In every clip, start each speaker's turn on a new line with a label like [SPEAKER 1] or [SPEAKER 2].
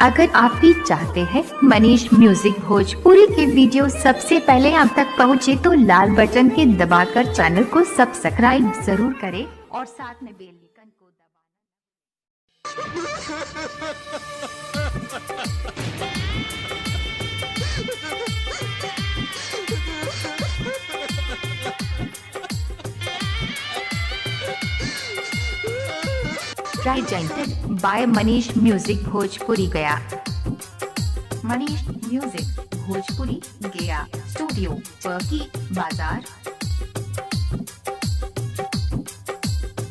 [SPEAKER 1] अगर आप भी चाहते हैं मनीष म्यूजिक भोजपुरी के वीडियो सबसे पहले आप तक पहुंचे तो लाल बटन के दबाकर चैनल को सब्सक्राइब जरूर करें और साथ में बेल आइकन को presented by Manish music Bhojpuri Gaya. Manish music Bhojpuri Gaya studio Chowki Bazar.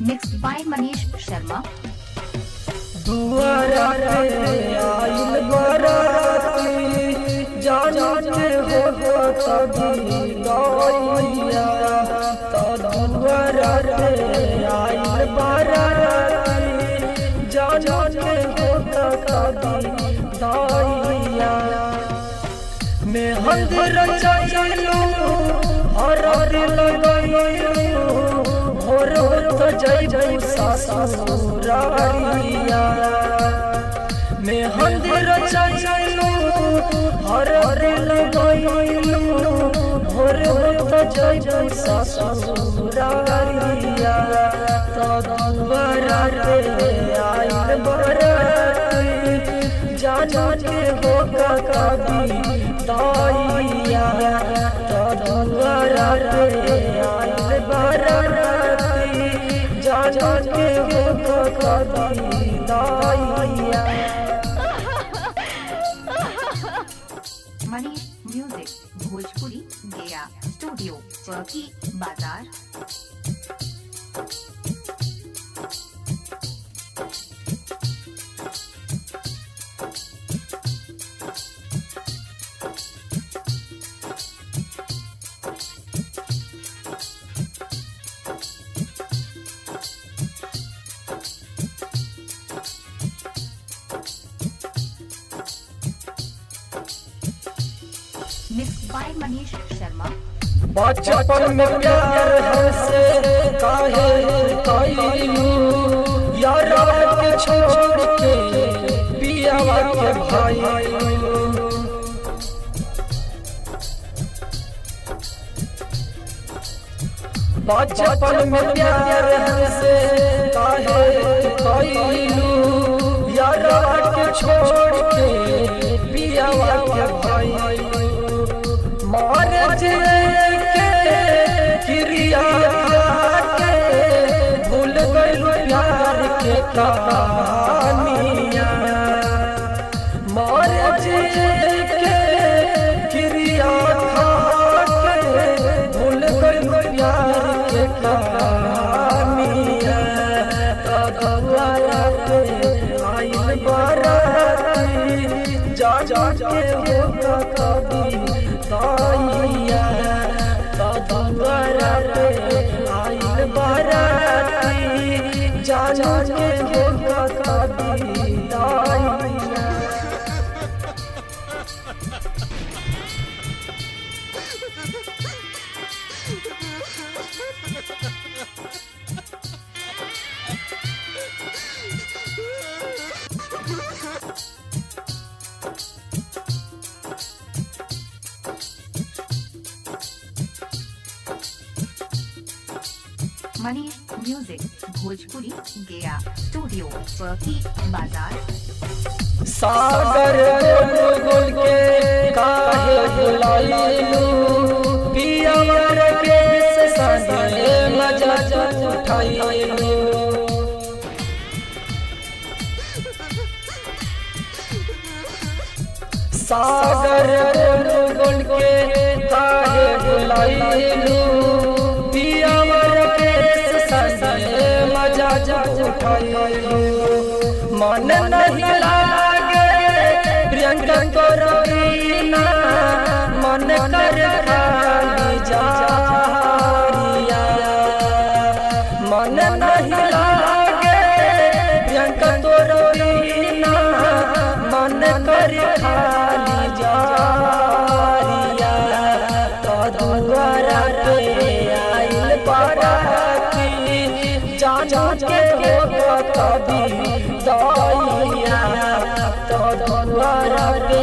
[SPEAKER 1] Mixed by Manish Sharma.
[SPEAKER 2] दुआरा पे आइल बाराती जाने हो तभी गइया तो दुआरा पे आइल बाराती जाने हो तभी गइया मैं हंदर चलो हर लगइयो भोर तो जय ससुरारिया मैं हंदर चलो हर लगइयो भोर तो जय ससुरारिया तो दुआरा रे आइल बाराती जाने हो कभी दाइया तो दुआरा रे आइल बाराती जाने हो कभी दाइया।
[SPEAKER 1] Manish music Bhojpuri Gaya studio Chowki Bazar. Mixed by Manish Sharma.
[SPEAKER 2] बचपन में प्यार हमसे काहे कइलू यारा के छोड़ के पियावा के भाई बचपन में प्यार हमसे काहे कइलू यारा के छोड़ के पियावा के भाई मार के क्रिया के भूल गइल प्यार के कहानियां मार के क्रिया के भूल गइल प्यार के कहानियां तो दुआरा पे आइल बाराती जाने हो कभी दाइया तो दुआरा पे आइल बाराती जाने हो कभी दाइया।
[SPEAKER 1] मनीष म्यूजिक भोजपुरी गया स्टूडियो चौकी बाजार।
[SPEAKER 2] सागर गुल के काहे बुलाइलू पियावर के संगे मजा उठाइलू सागर गुल के काहे बुलाइलू पियावर के संगे मजा उठाइलू मन नहीं लागे प्रियंका तोरना मन कर खाली जारिया मन नहीं लागे प्रियंका तोरना मन कर खाली जारिया तो दुआरा पे आइल बाराती जाने हो कभी दाइया द्वारा पे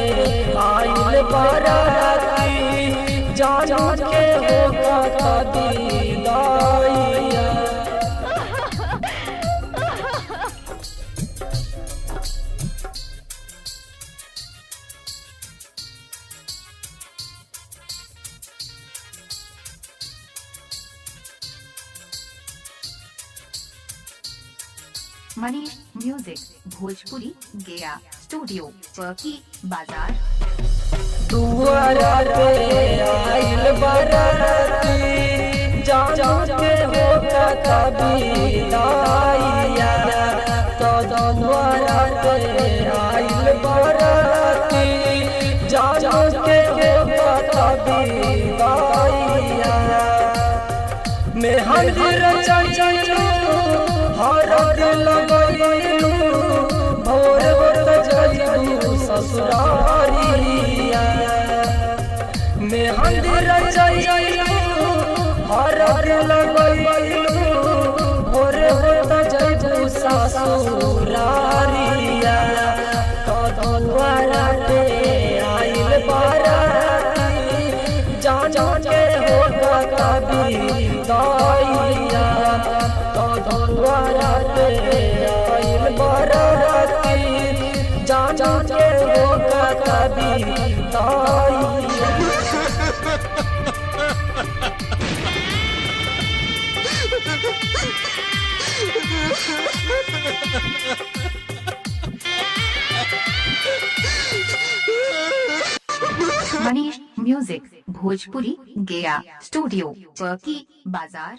[SPEAKER 2] आइल बाराती जानू के होगा विदाइया।
[SPEAKER 1] Manish music Bhojpuri Gaya studio perky बाजार।
[SPEAKER 2] दुआरा पे आइल बाराती जानू के होगा विदाइया। तो द्वारा पे आइल बाराती जानू के होगा विदाइया। मेहंदी रचैलू हरद लगैलू भोर होत जइबू ससुरारिया। मेहंदी रचैलू हरद लगैलू भोर होत जइबू ससुरारिया। द्वारा पे आइल बाराती जानू के होगा विदाइया। द्वारा पे आइल बाराती जानू के होगा विदाइया।
[SPEAKER 1] Manish music Bhojpuri Gaya studio perky बाजार।